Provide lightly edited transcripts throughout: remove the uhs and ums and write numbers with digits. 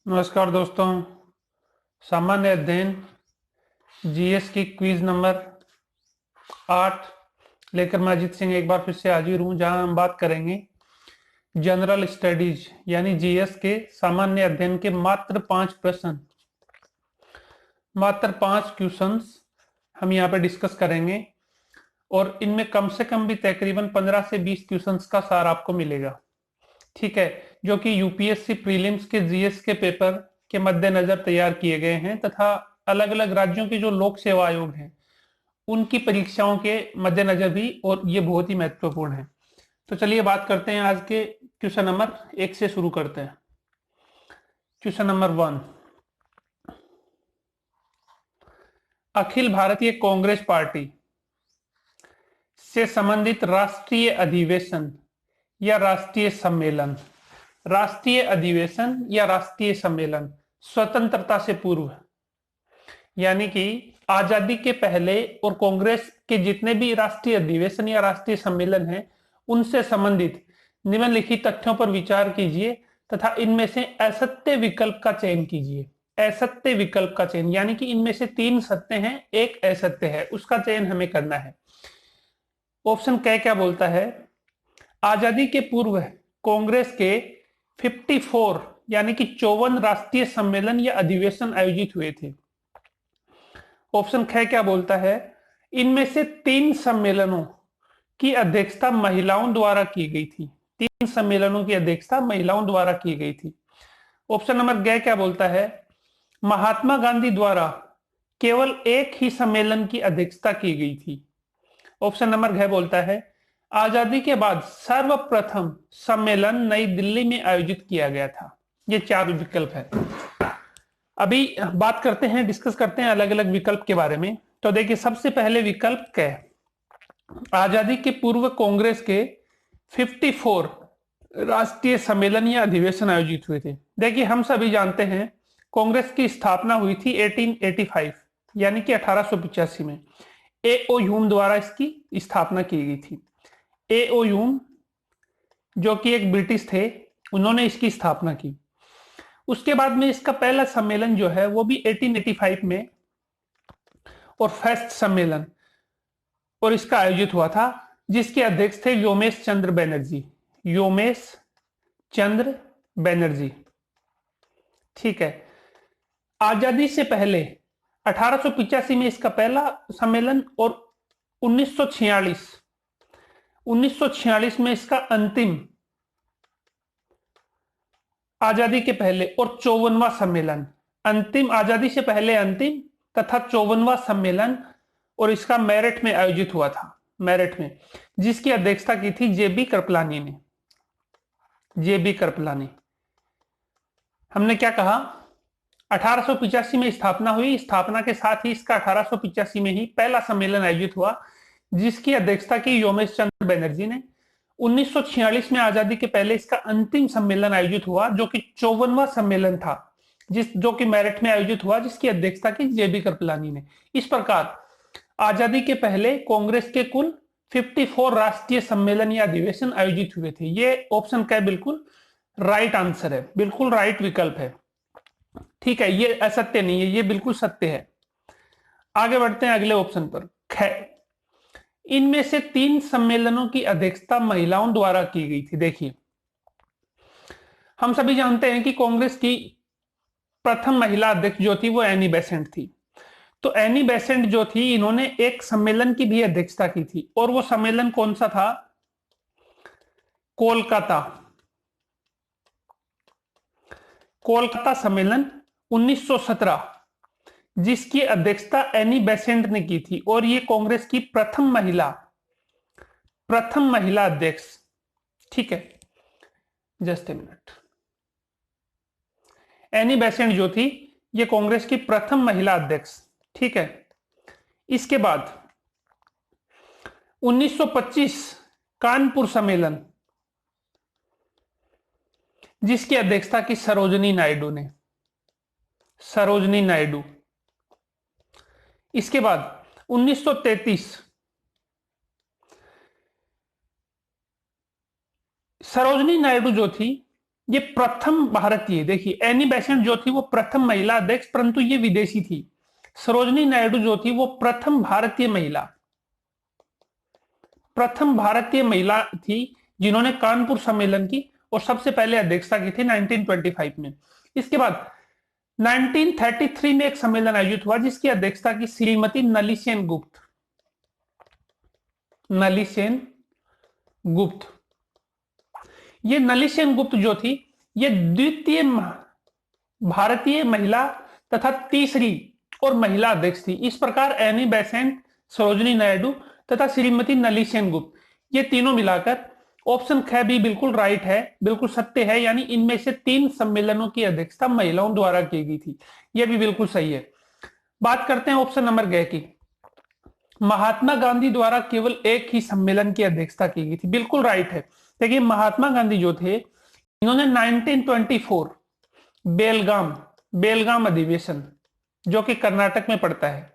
नमस्कार दोस्तों। सामान्य अध्ययन जीएस की क्विज नंबर 8 लेकर मैं अजीत सिंह एक बार फिर से हाजिर हूं, जहां हम बात करेंगे जनरल स्टडीज यानी जीएस के सामान्य अध्ययन के मात्र 5 प्रश्न, मात्र 5 क्वेश्चंस हम यहां पे डिस्कस करेंगे और इनमें कम से कम भी तकरीबन 15 से 20 क्वेश्चंस का सार आपको मिलेगा। ठीक है, जो कि यूपीएससी प्रीलिम्स के जीएस के पेपर के मद्देनजर तैयार किए गए हैं तथा अलग अलग राज्यों के जो लोक सेवा आयोग हैं उनकी परीक्षाओं के मद्देनजर भी, और ये बहुत ही महत्वपूर्ण है। तो चलिए बात करते हैं आज के क्वेश्चन नंबर 1 से शुरू करते हैं। Question number 1, Akhil Bharatiya Congress party से संबंधित राष्ट्रीय अधिवेशन या राष्ट्रीय सम्मेलन, राष्ट्रीय अधिवेशन या राष्ट्रीय सम्मेलन स्वतंत्रता से पूर्व यानी कि आजादी के पहले और कांग्रेस के जितने भी राष्ट्रीय अधिवेशन या राष्ट्रीय सम्मेलन हैं उनसे संबंधित निम्नलिखित तथ्यों पर विचार कीजिए तथा इनमें से असत्य विकल्प का चयन कीजिए। असत्य विकल्प का चयन यानी कि इनमें से 3 सत्य हैं, एक असत्य है, उसका चयन हमें करना है। ऑप्शन क्या बोलता है? आजादी के पूर्व कांग्रेस के 54 यानी कि 54 राष्ट्रीय सम्मेलन या अधिवेशन आयोजित हुए थे। ऑप्शन क्या बोलता है? इनमें से 3 सम्मेलनों की अध्यक्षता महिलाओं द्वारा की गई थी। 3 सम्मेलनों की अध्यक्षता महिलाओं द्वारा की गई थी। ऑप्शन नंबर क्या बोलता है? महात्मा गांधी द्वारा केवल एक ही सम्मेलन की अध्यक्षता की गई थी। ऑप्शन नंबर बोलता है आजादी के बाद सर्वप्रथम सम्मेलन नई दिल्ली में आयोजित किया गया था। ये 4 विकल्प है। अभी बात करते हैं, डिस्कस करते हैं अलग अलग विकल्प के बारे में। तो देखिए, सबसे पहले विकल्प क्या है? आजादी के पूर्व कांग्रेस के 54 राष्ट्रीय सम्मेलन या अधिवेशन आयोजित हुए थे। देखिए, हम सभी जानते हैं कांग्रेस की स्थापना हुई थी 1885 यानी कि 1885 में एओ ह्यूम द्वारा इसकी स्थापना की गई थी। एओ ह्यूम जो कि एक ब्रिटिश थे, उन्होंने इसकी स्थापना की। उसके बाद में इसका पहला सम्मेलन जो है वो भी 1885 में और फर्स्ट सम्मेलन और इसका आयोजित हुआ था, जिसके अध्यक्ष थे योमेश चंद्र बनर्जी। योमेश चंद्र बनर्जी। ठीक है। आजादी से पहले 1885 में इसका पहला सम्मेलन और 1946 में इसका अंतिम, आजादी के पहले और 54वां सम्मेलन, अंतिम आजादी से पहले अंतिम तथा 54वां सम्मेलन और इसका मेरठ में आयोजित हुआ था। मेरठ में, जिसकी अध्यक्षता की थी जेबी कृपलानी ने। जेबी कृपलानी। हमने क्या कहा? 1885 में स्थापना हुई, स्थापना के साथ ही इसका 1885 में ही पहला सम्मेलन आयोजित हुआ, जिसकी अध्यक्षता की योमेश चंद्र बनर्जी ने। 1946 में आजादी के पहले इसका अंतिम सम्मेलन आयोजित हुआ, जो कि 54वां सम्मेलन था, जो कि मेरठ में आयोजित हुआ, जिसकी अध्यक्षता की जेबी कृपलानी ने। इस प्रकार आजादी के पहले कांग्रेस के कुल 54 राष्ट्रीय सम्मेलन या अधिवेशन आयोजित हुए थे। ये ऑप्शन क्या बिल्कुल राइट आंसर है, बिल्कुल राइट विकल्प है। ठीक है, ये असत्य नहीं है, ये बिल्कुल सत्य है। आगे बढ़ते हैं अगले ऑप्शन पर। इनमें से 3 सम्मेलनों की अध्यक्षता महिलाओं द्वारा की गई थी। देखिए, हम सभी जानते हैं कि कांग्रेस की प्रथम महिला अध्यक्ष जो थी वो एनी बेसेंट थी। तो एनी बेसेंट जो थी, इन्होंने एक सम्मेलन की भी अध्यक्षता की थी, और वो सम्मेलन कौन सा था? कोलकाता। कोलकाता सम्मेलन 1917, जिसकी अध्यक्षता एनी बेसेंट ने की थी, और ये कांग्रेस की प्रथम महिला अध्यक्ष। ठीक है, just a minute. Annie Besant जो थी, ये कांग्रेस की प्रथम महिला अध्यक्ष। ठीक है। इसके बाद 1925 कानपुर सम्मेलन, जिसकी अध्यक्षता की सरोजनी नायडू ने। सरोजनी नायडू। इसके बाद 1933 सरोजनी नायडू जो थी, ये प्रथम भारतीय, देखिए एनी बेसेंट जो थी वो प्रथम महिला अध्यक्ष, परंतु ये विदेशी थी। सरोजनी नायडू जो थी वो प्रथम भारतीय महिला थी जिन्होंने कानपुर सम्मेलन की और सबसे पहले अध्यक्षता की थी 1925 में। इसके बाद 1933 में एक सम्मेलन आयोजित हुआ जिसकी अध्यक्षता की श्रीमती नलिसेन गुप्त। ये नलिसेन गुप्त जो थी ये द्वितीय भारतीय महिला तथा तीसरी और महिला अध्यक्ष थी। इस प्रकार एनी बेसेंट, सरोजनी नायडू तथा श्रीमती नलिसेन गुप्त, ये तीनों मिलाकर ऑप्शन ख भी बिल्कुल राइट है, बिल्कुल सत्य है, यानी इनमें से 3 सम्मेलनों की अध्यक्षता महिलाओं द्वारा की गई थी। यह भी बिल्कुल सही है। बात करते हैं ऑप्शन नंबर ग की। महात्मा गांधी द्वारा केवल एक ही सम्मेलन की अध्यक्षता की गई थी, बिल्कुल राइट है। देखिए महात्मा गांधी जो थे इन्होंने 1924 बेलगाम अधिवेशन, जो कि कर्नाटक में पड़ता है,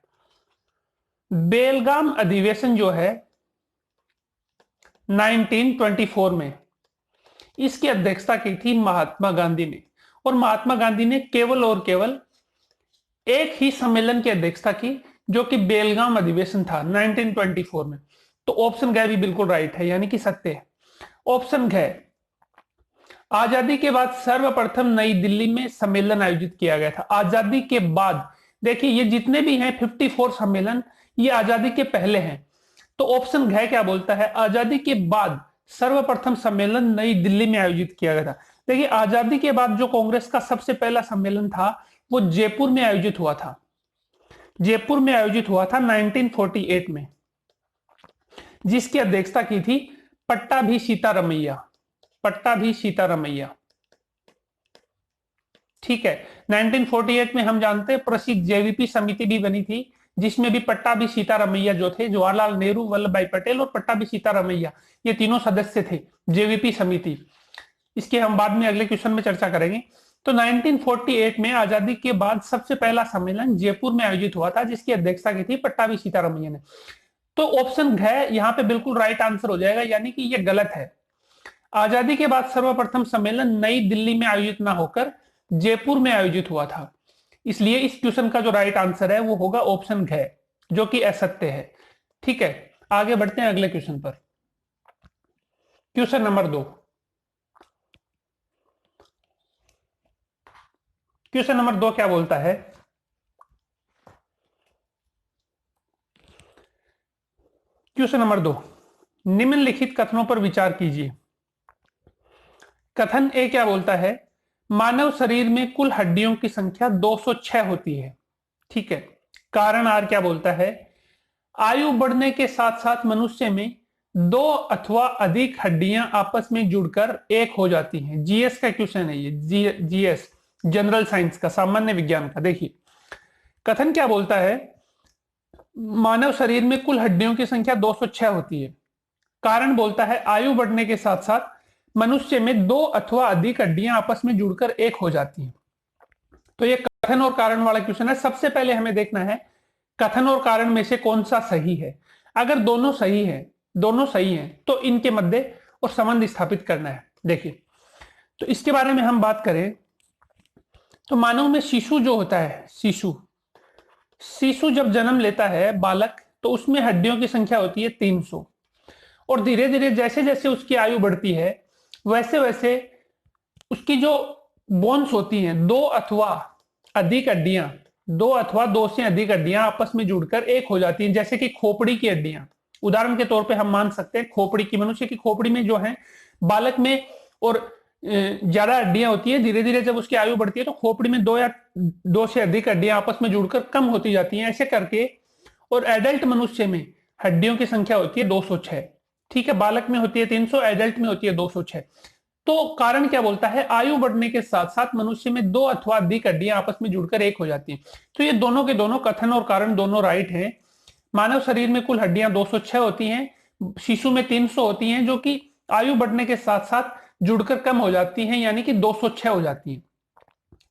बेलगाम अधिवेशन जो है 1924 में, इसकी अध्यक्षता की थी महात्मा गांधी ने। और महात्मा गांधी ने केवल और केवल एक ही सम्मेलन की अध्यक्षता की जो कि बेलगाम अधिवेशन था 1924 में। तो ऑप्शन घ भी बिल्कुल राइट है, यानी कि सत्य है। ऑप्शन घ, आजादी के बाद सर्वप्रथम नई दिल्ली में सम्मेलन आयोजित किया गया था। आजादी के बाद, देखिए ये जितने भी हैं 54 सम्मेलन, ये आजादी के पहले हैं। तो ऑप्शन घ क्या बोलता है, आजादी के बाद सर्वप्रथम सम्मेलन नई दिल्ली में आयोजित किया गया था। देखिए आजादी के बाद जो कांग्रेस का सबसे पहला सम्मेलन था वो जयपुर में आयोजित हुआ था। 1948 में, जिसकी अध्यक्षता की थी पट्टाभी सीतारमैया। ठीक है, 1948 में हम जानते हैं प्रसिद्ध जेवीपी समिति भी बनी थी, जिसमें भी पट्टाभी सीतारमैया जो थे, जवाहरलाल नेहरू, वल्लभ भाई पटेल और पट्टाभी सीतारमैया, ये तीनों सदस्य थे जेवीपी समिति। इसके हम बाद में अगले क्वेश्चन में चर्चा करेंगे। तो 1948 में आजादी के बाद सबसे पहला सम्मेलन जयपुर में आयोजित हुआ था, जिसकी अध्यक्षता की थी पट्टाभी सीतारमैया ने। तो ऑप्शन घ यहाँ पे बिल्कुल राइट आंसर हो जाएगा, यानी कि ये गलत है। आजादी के बाद सर्वप्रथम सम्मेलन नई दिल्ली में आयोजित ना होकर जयपुर में आयोजित हुआ था। इसलिए इस क्वेश्चन का जो राइट आंसर है वो होगा ऑप्शन घ, जो कि असत्य है। ठीक है, आगे बढ़ते हैं अगले क्वेश्चन पर। Question number 2। क्वेश्चन नंबर 2 क्या बोलता है, क्वेश्चन नंबर 2, निम्नलिखित कथनों पर विचार कीजिए। कथन ए क्या बोलता है, मानव शरीर में कुल हड्डियों की संख्या 206 होती है। ठीक है। कारण आर क्या बोलता है, आयु बढ़ने के साथ साथ मनुष्य में 2 अथवा अधिक हड्डियां आपस में जुड़कर एक हो जाती हैं। जीएस का क्वेश्चन है ये, जीएस जनरल साइंस का, सामान्य विज्ञान का। देखिए कथन क्या बोलता है, मानव शरीर में कुल हड्डियों की संख्या 206 होती है। कारण बोलता है आयु बढ़ने के साथ साथ मनुष्य में 2 अथवा अधिक हड्डियां आपस में जुड़कर एक हो जाती हैं। तो ये कथन और कारण वाला क्वेश्चन है। सबसे पहले हमें देखना है कथन और कारण में से कौन सा सही है। अगर दोनों सही है तो इनके मध्य और संबंध स्थापित करना है। देखिए तो इसके बारे में हम बात करें तो मानव में शिशु जो होता है, शिशु जब जन्म लेता है बालक, तो उसमें हड्डियों की संख्या होती है 300। और धीरे धीरे जैसे जैसे उसकी आयु बढ़ती है वैसे वैसे उसकी जो बोन्स होती हैं, 2 अथवा दो से अधिक हड्डियां आपस में जुड़कर एक हो जाती हैं। जैसे कि खोपड़ी की हड्डियां, उदाहरण के तौर पे हम मान सकते हैं खोपड़ी की, मनुष्य की खोपड़ी में जो है बालक में और ज्यादा हड्डियां होती है। धीरे धीरे जब उसकी आयु बढ़ती है तो खोपड़ी में 2 से अधिक हड्डियां आपस में जुड़कर कम होती जाती हैं, ऐसे करके। और एडल्ट मनुष्य में हड्डियों की संख्या होती है 206। ठीक है, बालक में होती है 300, एडल्ट में होती है 206। तो कारण क्या बोलता है, आयु बढ़ने के साथ साथ मनुष्य में 2 अथवा अधिक हड्डियां आपस में जुड़कर एक हो जाती हैं। तो ये दोनों के दोनों कथन और कारण दोनों राइट हैं। मानव शरीर में कुल हड्डियां 206 होती हैं, शिशु में 300 होती हैं, जो कि आयु बढ़ने के साथ साथ जुड़कर कम हो जाती हैं, यानी कि 206 हो जाती हैं।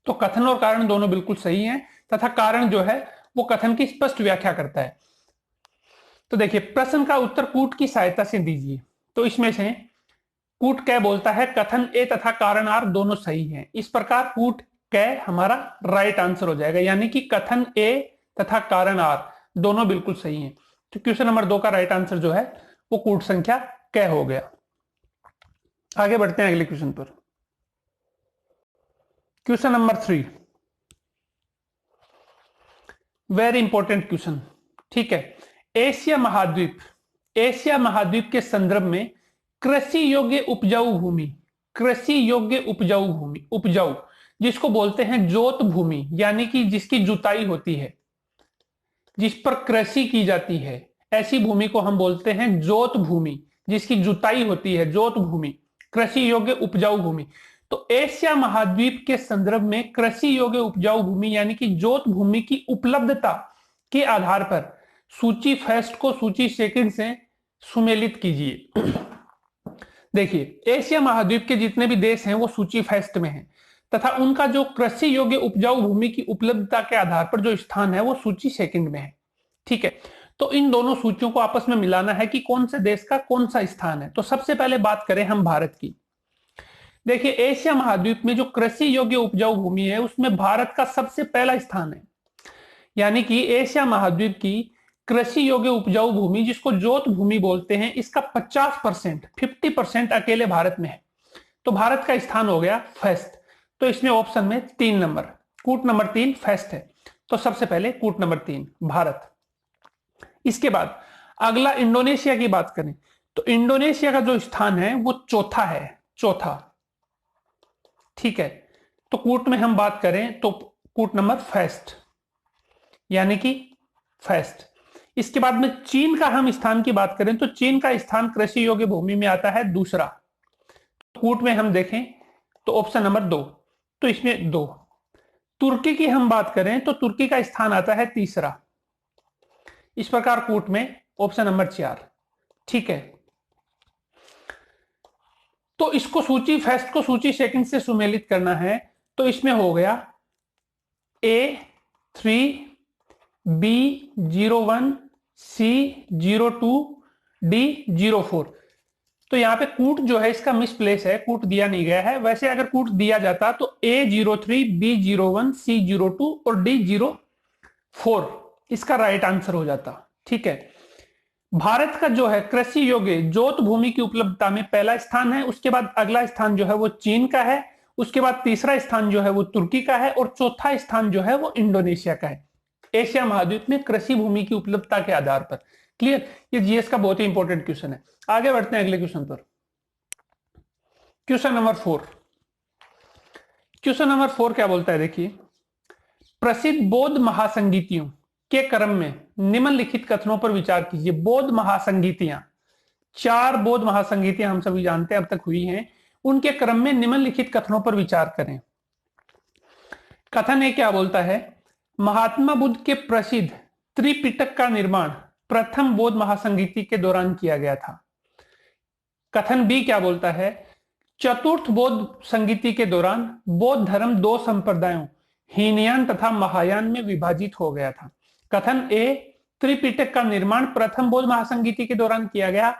तो कथन और कारण दोनों बिल्कुल सही हैं, तथा कारण जो है वो कथन की स्पष्ट व्याख्या करता है। तो देखिए प्रश्न का उत्तर कूट की सहायता से दीजिए। तो इसमें से कूट कै बोलता है कथन ए तथा कारण आर दोनों सही हैं। इस प्रकार कूट कै हमारा राइट आंसर हो जाएगा, यानी कि कथन ए तथा कारण आर दोनों बिल्कुल सही हैं। तो क्वेश्चन नंबर 2 का राइट आंसर जो है वो कूट संख्या कै हो गया। आगे बढ़ते हैं अगले क्वेश्चन पर। Question number 3, very important question. ठीक है, एशिया महाद्वीप के संदर्भ में कृषि योग्य उपजाऊ भूमि, कृषि योग्य उपजाऊ भूमि, उपजाऊ जिसको बोलते हैं जोत भूमि, यानी कि जिसकी जुताई होती है, जिस पर कृषि की जाती है, ऐसी भूमि को हम बोलते हैं जोत भूमि, जिसकी जुताई होती है, जोत भूमि, कृषि योग्य उपजाऊ भूमि। तो एशिया महाद्वीप के संदर्भ में कृषि योग्य उपजाऊ भूमि यानी कि जोत भूमि की उपलब्धता के आधार पर सूची फर्स्ट को सूची सेकंड से सुमेलित कीजिए। देखिए, एशिया महाद्वीप के जितने भी देश हैं वो सूची फर्स्ट में हैं तथा उनका जो कृषि योग्य उपजाऊ भूमि की उपलब्धता के आधार पर जो स्थान है वो सूची सेकंड में है। ठीक है, तो इन दोनों सूचियों को आपस में मिलाना है कि कौन से देश का कौन सा स्थान है। तो सबसे पहले बात करें हम भारत की। देखिए, एशिया महाद्वीप में जो कृषि योग्य उपजाऊ भूमि है उसमें भारत का सबसे पहला स्थान है, यानी कि एशिया महाद्वीप की कृषि योग्य उपजाऊ भूमि जिसको जोत भूमि बोलते हैं, इसका 50% अकेले भारत में है। तो भारत का स्थान हो गया फर्स्ट। तो इसमें ऑप्शन में 3 नंबर, कूट नंबर 3 फर्स्ट है। तो सबसे पहले कूट नंबर 3 भारत। इसके बाद अगला इंडोनेशिया की बात करें तो इंडोनेशिया का जो स्थान है वो चौथा है, चौथा। ठीक है, तो कूट में हम बात करें तो कूट नंबर फर्स्ट, यानी कि फर्स्ट। इसके बाद में चीन का हम स्थान की बात करें तो चीन का स्थान कृषि योग्य भूमि में आता है दूसरा। कूट में हम देखें तो ऑप्शन नंबर 2, तो इसमें 2। तुर्की की हम बात करें तो तुर्की का स्थान आता है तीसरा। इस प्रकार कूट में ऑप्शन नंबर 4। ठीक है, तो इसको सूची फर्स्ट को सूची सेकंड से सुमेलित करना है तो इसमें हो गया A3, B01, C02, D04। तो यहाँ पे कूट जो है इसका मिसप्लेस है, कूट दिया नहीं गया है। वैसे अगर कूट दिया जाता तो A03, B01, C02 और D04 इसका राइट आंसर हो जाता। ठीक है, भारत का जो है कृषि योग्य जोत भूमि की उपलब्धता में पहला स्थान है, उसके बाद अगला स्थान जो है वो चीन का है, उसके बाद तीसरा स्थान जो है वो तुर्की का है और चौथा स्थान जो है वो इंडोनेशिया का है, एशिया महाद्वीप में कृषि भूमि की उपलब्धता के आधार पर। क्लियर, ये जीएस का बहुत ही इंपॉर्टेंट क्वेश्चन है। आगे बढ़ते हैं अगले क्वेश्चन पर। क्वेश्चन नंबर 4, क्वेश्चन नंबर 4 क्या बोलता है, देखिए, प्रसिद्ध बौद्ध महासंगीतियों के क्रम में निम्नलिखित कथनों पर विचार कीजिए। बौद्ध महासंगीतियां, 4 बौद्ध महासंगीतियां हम सभी जानते हैं अब तक हुई हैं, उनके क्रम में निम्नलिखित कथनों पर विचार करें। कथन ए क्या बोलता है, महात्मा बुद्ध के प्रसिद्ध त्रिपिटक का निर्माण प्रथम बौद्ध महासंगीति के दौरान किया गया था। कथन बी क्या बोलता है, चतुर्थ बौद्ध संगीति के दौरान बौद्ध धर्म 2 संप्रदायों हीनयान तथा महायान में विभाजित हो गया था। कथन ए, त्रिपिटक का निर्माण प्रथम बौद्ध महासंगीति के दौरान किया गया,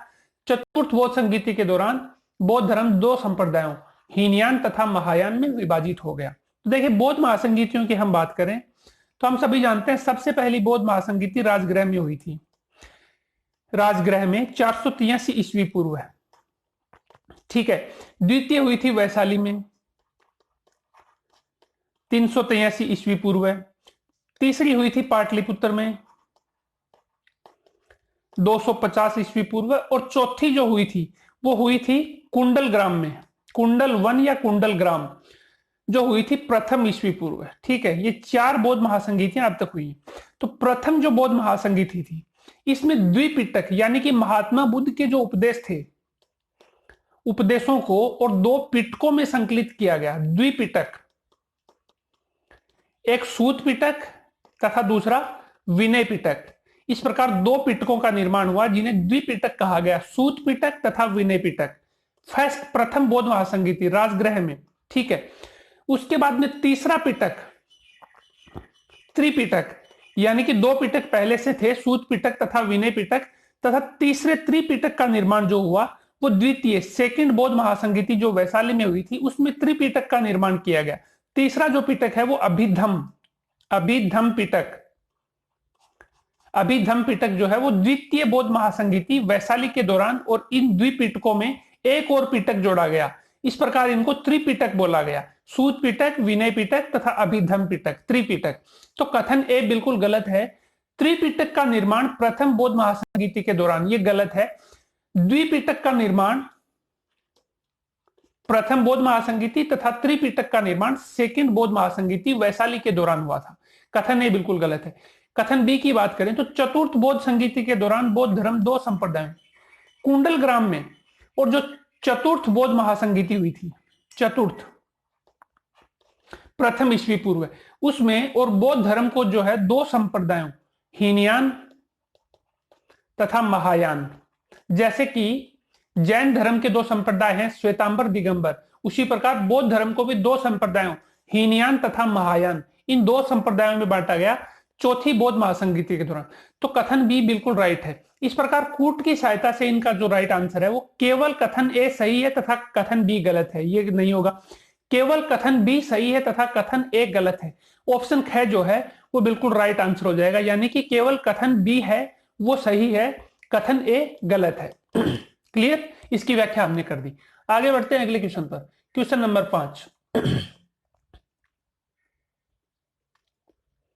चतुर्थ बौद्ध संगीति के दौरान बौद्ध धर्म 2 संप्रदायों हीनयान तथा महायान में विभाजित हो गया। तो देखिए, बौद्ध महासंगीतियों की हम बात करें तो हम सभी जानते हैं सबसे पहली बौद्ध महासंगीति राजगृह में हुई थी, राजगृह में 483 ईस्वी पूर्व है। ठीक है, द्वितीय हुई थी वैशाली में 383 ईस्वी पूर्व है, तीसरी हुई थी पाटलिपुत्र में 250 ईस्वी पूर्व और चौथी जो हुई थी वो हुई थी कुंडल ग्राम में, कुंडल 1 या कुंडल ग्राम जो हुई थी प्रथम ईस्वी पूर्व है। ठीक है, ये 4 बौद्ध महासंगीतियां अब तक हुई। तो प्रथम जो बौद्ध महासंगीति थी इसमें द्विपिटक यानी कि महात्मा बुद्ध के जो उपदेश थे, उपदेशों को और 2 पिटकों में संकलित किया गया। द्विपिटक, एक सूत पिटक तथा दूसरा विनय पिटक। इस प्रकार 2 पिटकों का निर्माण हुआ जिन्हें द्विपिटक कहा गया, सूत पिटक तथा विनय पिटक। फर्स्ट प्रथम बौद्ध महासंगीति राजगृह में। ठीक है, उसके बाद में तीसरा पिटक त्रिपिटक, यानी कि 2 पिटक पहले से थे, सूत पिटक तथा विनय पिटक, तथा तीसरे त्रिपिटक का निर्माण जो हुआ वो द्वितीय सेकंड बौद्ध महासंगीति जो वैशाली में हुई थी उसमें त्रिपिटक का निर्माण किया गया। तीसरा जो पिटक है वो अभिधम पिटक, अभिधम पिटक जो है वो द्वितीय बौद्ध महासंगीति वैशाली के दौरान, और इन द्विपिटकों में एक और पिटक जोड़ा गया, इस प्रकार इनको त्रिपिटक बोला गया। सूत पिटक, विनय पिटक तथा अभिधम पिटक, त्रिपिटक। तो कथन ए बिल्कुल गलत है। त्रिपिटक का निर्माण प्रथम बौद्ध महासंगीति के दौरान, ये गलत है। द्विपिटक का निर्माण प्रथम बौद्ध महासंगीति तथा त्रिपिटक का निर्माण सेकंड बौद्ध महासंगीति वैशाली के दौरान हुआ था। कथन ए बिल्कुल गलत है। कथन बी की बात करें तो चतुर्थ बौद्ध संगीति के दौरान बौद्ध धर्म दो संप्रदायों कुंडल ग्राम में, और जो चतुर्थ बौद्ध महासंगीति हुई थी, चतुर्थ प्रथम ईस्वी पूर्व, उसमें और बौद्ध धर्म को जो है दो संप्रदायों हीनयान तथा महायान, जैसे कि जैन धर्म के दो संप्रदाय हैं श्वेतांबर दिगंबर, उसी प्रकार बौद्ध धर्म को भी दो संप्रदायों हीनयान तथा महायान, इन दो संप्रदायों में बांटा गया चौथी बौद्ध महासंगीति के दौरान। तो कथन बी बिल्कुल राइट है। इस प्रकार कूट की सहायता से इनका जो राइट आंसर है वो केवल कथन ए सही है तथा कथन बी गलत है, ये नहीं होगा। केवल कथन बी सही है तथा कथन ए गलत है। ऑप्शन ख जो है वो बिल्कुल राइट आंसर हो जाएगा, यानी कि केवल कथन बी है वो सही है, कथन ए गलत है। क्लियर? इसकी व्याख्या हमने कर दी। आगे बढ़ते हैं अगले क्वेश्चन पर। क्वेश्चन नंबर 5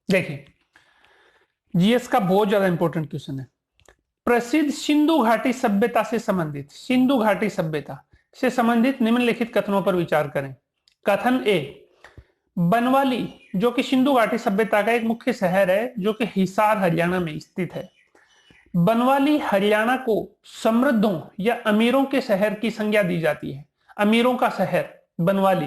देखिए, जीएस का बहुत ज्यादा इंपॉर्टेंट क्वेश्चन है। प्रसिद्ध सिंधु घाटी सभ्यता से संबंधित, सिंधु घाटी सभ्यता से संबंधित निम्नलिखित कथनों पर विचार करें। कथन ए, बनवाली जो कि सिंधु घाटी सभ्यता का एक मुख्य शहर है जो कि हिसार हरियाणा में स्थित है। बनवाली हरियाणा को समृद्धों या अमीरों के शहर की संज्ञा दी जाती है। अमीरों का शहर बनवाली।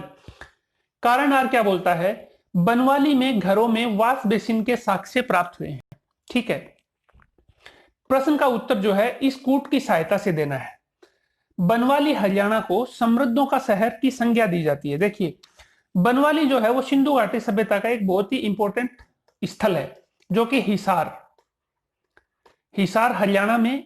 कारण आर क्या बोलता है? बनवाली में घरों में वाश बेसिन के साक्ष्य प्राप्त हुए हैं। ठीक है, प्रश्न का उत्तर जो है इस कूट की सहायता से देना है। बनवाली हरियाणा को समृद्धों का शहर की संज्ञा दी जाती है। देखिए, बनवाली जो है वो सिंधु घाटी सभ्यता का एक बहुत ही इंपॉर्टेंट स्थल है जो कि हिसार हरियाणा में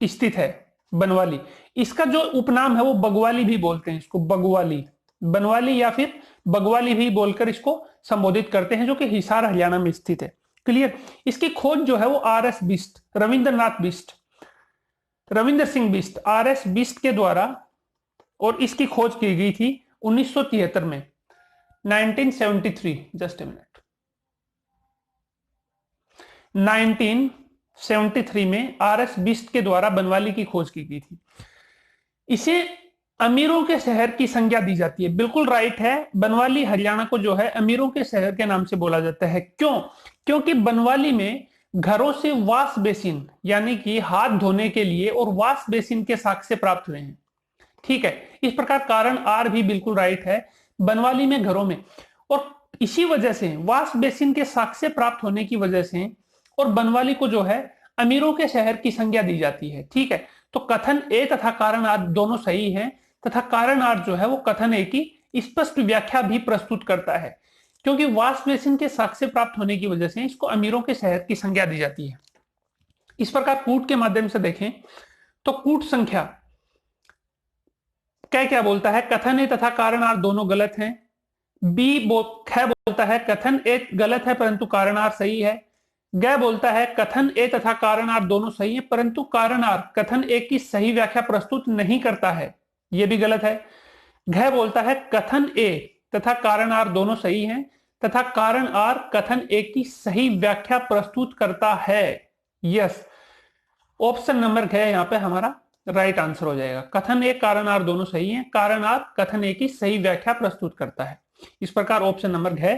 स्थित है। बनवाली, इसका जो उपनाम है वो बगवाली भी बोलते हैं इसको, बगवाली, बनवाली या फिर बगवाली भी बोलकर इसको संबोधित करते हैं, जो कि हिसार हरियाणा में स्थित है। क्लियर? इसकी खोज जो है वो आर.एस. बिष्ट, रविंद्र सिंह बिष्ट, आर.एस. बिष्ट के द्वारा, और इसकी खोज की गई थी 1973 में, 1973, जस्ट ए मिनट, 1973 में आर.एस. बिष्ट के द्वारा बनवाली की खोज की गई थी। इसे अमीरों के शहर की संज्ञा दी जाती है। बिल्कुल राइट है। बनवाली हरियाणा को जो है अमीरों के शहर के नाम से बोला जाता है। क्यों? क्योंकि बनवाली में घरों से वाश बेसिन यानी कि हाथ धोने के लिए और वाश बेसिन के साक्ष्य प्राप्त हुए हैं। ठीक है, इस प्रकार कारण आर भी बिल्कुल राइट है। बनवाली में घरों में, और इसी वजह से वाश बेसिन के साक्ष्य प्राप्त होने की वजह से और बनवाली को जो है अमीरों के शहर की संज्ञा दी जाती है। ठीक है, तो कथन ए तथा कारण आर दोनों सही हैं तथा कारण आर जो है वो कथन ए की स्पष्ट व्याख्या भी प्रस्तुत करता है, क्योंकि वाश बेसिन के साक्ष्य प्राप्त होने की वजह से इसको अमीरों के शहर की संज्ञा दी जाती है। इस प्रकार कूट के माध्यम से देखें तो कूट संख्या क्या बोलता है? कथन ए तथा कारण आर दोनों गलत हैं। ख बोलता है कथन ए गलत है परंतु कारण आर सही है। ग बोलता है कथन ए तथा कारण आर दोनों सही है परंतु कारण आर कथन ए की सही व्याख्या प्रस्तुत नहीं करता है, यह भी गलत है। घ बोलता है कथन ए तथा कारण आर दोनों सही हैं तथा कारण आर कथन ए की सही व्याख्या प्रस्तुत करता है। यस, ऑप्शन नंबर घ यहां पे हमारा राइट आंसर हो जाएगा। कथन ए कारण आर दोनों सही हैं, कारण आर कथन ए की सही व्याख्या प्रस्तुत करता है। इस प्रकार ऑप्शन नंबर घ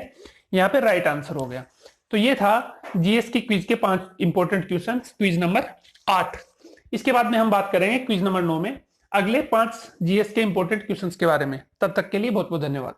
यहां पे राइट आंसर हो गया। तो ये था जीएस की क्विज के 5 इंपॉर्टेंट क्वेश्चंस, क्विज नंबर 8। इसके बाद में हम बात करेंगे क्विज नंबर 9 में अगले 5 जीएस के इंपॉर्टेंट क्वेश्चंस के बारे में। तब तक के लिए बहुत बहुत धन्यवाद।